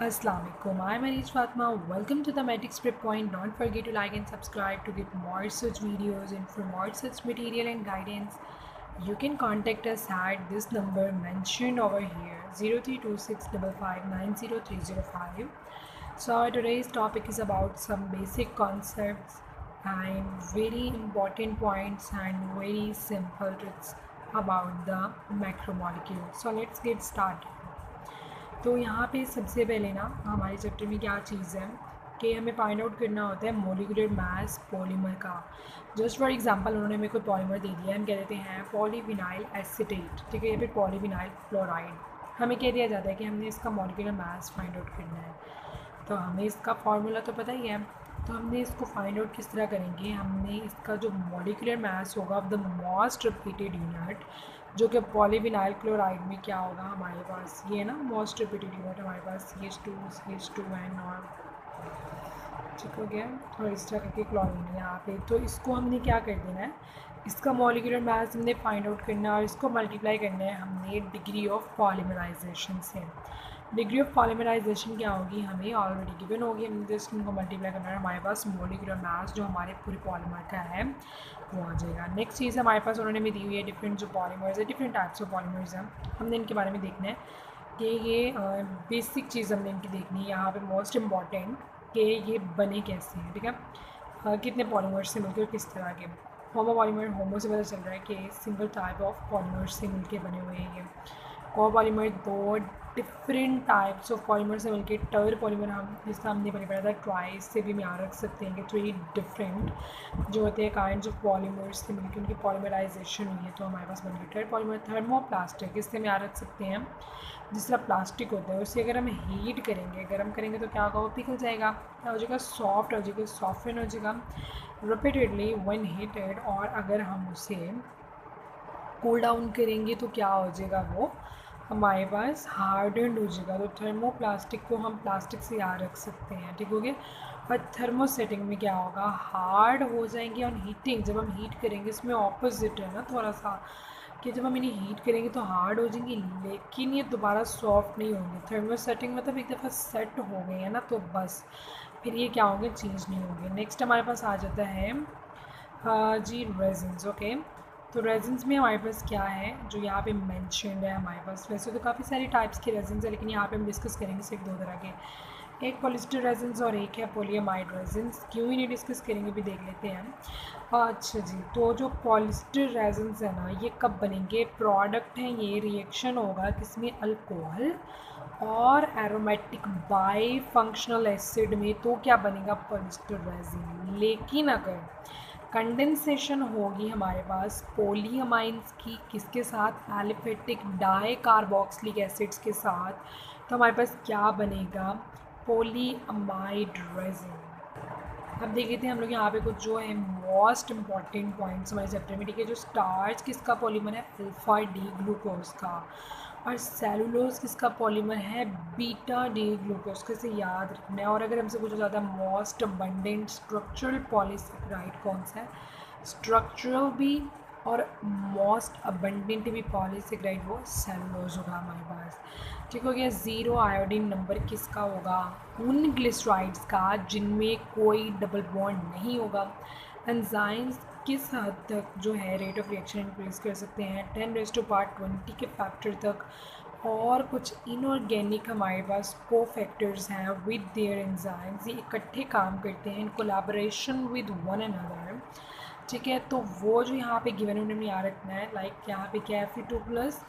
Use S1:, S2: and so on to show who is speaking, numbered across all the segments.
S1: Assalamualaikum. I'm Anish Fatma. Welcome to the Medic Script Point. Don't forget to like and subscribe to get more such videos and for more such material and guidance. You can contact us at this number mentioned over here 0326559030. So today's topic is about some basic concepts and very important points and very simple truths about the macromolecule. So let's get started. तो यहाँ पे सबसे पहले ना हमारे chapter में क्या चीज़ है कि हमें फाइंड आउट करना होता है मोलिकुलर मास पॉलीमर का। जस्ट फॉर एग्जांपल उन्होंने मेरे को पॉलीमर दे दिया, हम कह देते हैं पॉलीविनाइल एसीटेट, ठीक है, या फिर पॉलीविनाइल क्लोराइड। हमें कह दिया जाता है कि हमने इसका मोलिकुलर मास फाइंड आउट करना है, तो हमें इसका फार्मूला तो पता ही है। तो हमने इसको फाइंड आउट किस तरह करेंगे, हमने इसका जो मॉलिक्यूलर मास होगा of the most repeated unit, जो कि पॉलीविनाइल क्लोराइड में क्या होगा हमारे पास, ये ना मोस्ट रिपीटेड यूनिट हमारे पास CH2 और ठीक हो गया, और इस तरह करके क्लोरीन है यहाँ पे। तो इसको हमने क्या कर देना है, इसका मॉलिक्यूलर मास हमने फाइंड आउट करना है और इसको मल्टीप्लाई करना है हमने डिग्री ऑफ पॉलीमराइजेशन से। डिग्री ऑफ पॉलीमराइजेशन क्या होगी हमें ऑलरेडी गिवन होगी, हमने जस्ट इनको मल्टीप्लाई करना है, हमारे पास मोलिकुलर मास जो हमारे पूरे पॉलीमर का है वो आ जाएगा। नेक्स्ट चीज़ हमारे पास उन्होंने भी दी हुई है डिफरेंट जो पॉलीमर्स है, डिफरेंट टाइप्स ऑफ पॉलीमर्स हैं, हमने इनके बारे में देखना है कि ये बेसिक चीज़ हमने इनकी देखनी है यहाँ पे मोस्ट इम्पॉर्टेंट, कि ये बने कैसे हैं, ठीक है, कितने पॉलीमर्स से मिलकर किस तरह के। होमो पॉलीमर, होमो से पता चल रहा है कि सिंगल टाइप ऑफ पॉलीमर्स से मिलके बने हुए हैं ये। कोपॉलीमर दो डिफरेंट टाइप्स ऑफ पॉलीमर से मिलकर टर पॉलीमर, हम जिसका हमने पहले पढ़ा था ट्वाइस से भी हम यहाँ रख सकते हैं कि थ्री डिफरेंट जो होते हैं काइंड्स ऑफ पॉलीमर्स से मिलकर उनकी पॉलीमराइजेशन हुई है, तो हमारे पास बन गया टर पॉलीमर। थर्मोप्लास्टिक, इससे हम यहाँ रख सकते हैं जिस तरह प्लास्टिक होता है उसे अगर हम हीट करेंगे, गर्म करेंगे तो क्या होगा, वो पिघल जाएगा, क्या हो जाएगा, सॉफ्ट हो जाएगा, सॉफ्टन हो जाएगा रिपीटेडली व्हेन हीटेड। और अगर हम उसे कूल डाउन करेंगे तो क्या हो जाएगा, वो हमारे पास हार्डन्ड हो जाएगा। तो थर्मोप्लास्टिक को हम प्लास्टिक से यहाँ रख सकते हैं, ठीक हो गया। और थर्मोसेटिंग में क्या होगा, हार्ड हो जाएंगे ऑन हीटिंग, जब हम हीट करेंगे, इसमें ऑपोजिट है ना थोड़ा सा, कि जब हम इन्हें हीट करेंगे तो हार्ड हो जाएंगी लेकिन ये दोबारा सॉफ्ट नहीं होंगे। थर्मोसेटिंग मतलब एक दफ़ा सेट हो गए हैं ना तो बस फिर ये क्या होंगे, चेंज नहीं होंगे। नेक्स्ट हमारे पास आ जाता है जी रेजिन्स। ओके, तो रेजिन्स में हमारे पास क्या है जो यहाँ पे मेंशन्ड है हमारे पास, वैसे तो काफ़ी सारी टाइप्स के रेजिन्स है लेकिन यहाँ पे हम डिस्कस करेंगे सिर्फ दो तरह के, एक पॉलिस्टर रेजिन्स और एक है पॉलीएमाइड रेजिन्स। क्यों इन्हें डिस्कस करेंगे भी देख लेते हैं। अच्छा जी, तो जो पॉलिस्टर रेजिन्स है ना ये कब बनेंगे, प्रोडक्ट हैं, ये रिएक्शन होगा किसमें, अल्कोहल और एरोमेटिक बाई फंक्शनल एसिड में, तो क्या बनेगा, पॉलिस्टर रेजिन। लेकिन अगर कंडेंसेशन होगी हमारे पास पोलीअमाइंस की, किसके साथ, एलिफेटिक डाई कार्बोक्सिलिक एसिड्स के साथ, तो हमारे पास क्या बनेगा, पोलीअमाइड रेजिन। अब देख लेते हैं हम लोग यहाँ पे कुछ जो है मोस्ट इम्पॉर्टेंट पॉइंट्स हमारे चैप्टर में, ठीक है। जो स्टार्च किसका पॉलीमर है, अल्फा डी ग्लूकोज का, और सेलुलोज किसका पॉलीमर है, बीटा डी ग्लूकोज का, इसे याद रखना है। और अगर हमसे पूछा जाता है मोस्ट अबंडेंट स्ट्रक्चरल पॉलीसेकेराइड कौन सा है, स्ट्रक्चरल भी और मोस्ट अबंडेंट भी पॉलीसेकेराइड वो सेलुलोज होगा हमारे पास, ठीक हो गया। ज़ीरो आयोडीन नंबर किसका होगा, उन ग्लिसराइड्स का जिनमें कोई डबल बॉन्ड नहीं होगा। एंजाइम्स किस हद तक जो है रेट ऑफ रिएक्शन इंक्रीज कर सकते हैं, 10⁻20 के फैक्टर तक। और कुछ इनऑर्गेनिक हमारे पास को फैक्टर्स हैं विद देयर एंजाइम्स, ये इकट्ठे काम करते हैं in collaboration with one another, ठीक है। तो वो जो यहाँ पे गिवन उन्होंने याद रखना है, लाइक यहाँ पे क्या है, Fe2+,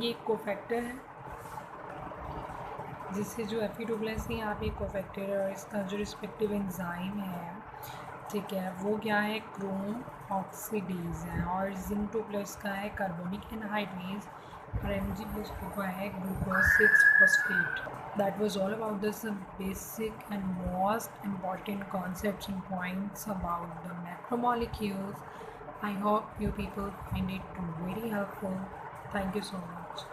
S1: ये को फैक्टर है जिससे जो Fe2+ है यहाँ पे को फैक्टर है, और इसका जो रिस्पेक्टिव एंजाइम है, ठीक है, वो क्या है, क्रोम ऑक्सीडेज है, और Zn2+ का है कार्बोनिक एनहाइड्रेज, और Mg+2 का है glucose 6 phosphate. That was all about this basic and most important concepts and points about the macromolecules. I hope you people find it very helpful. Thank you so much.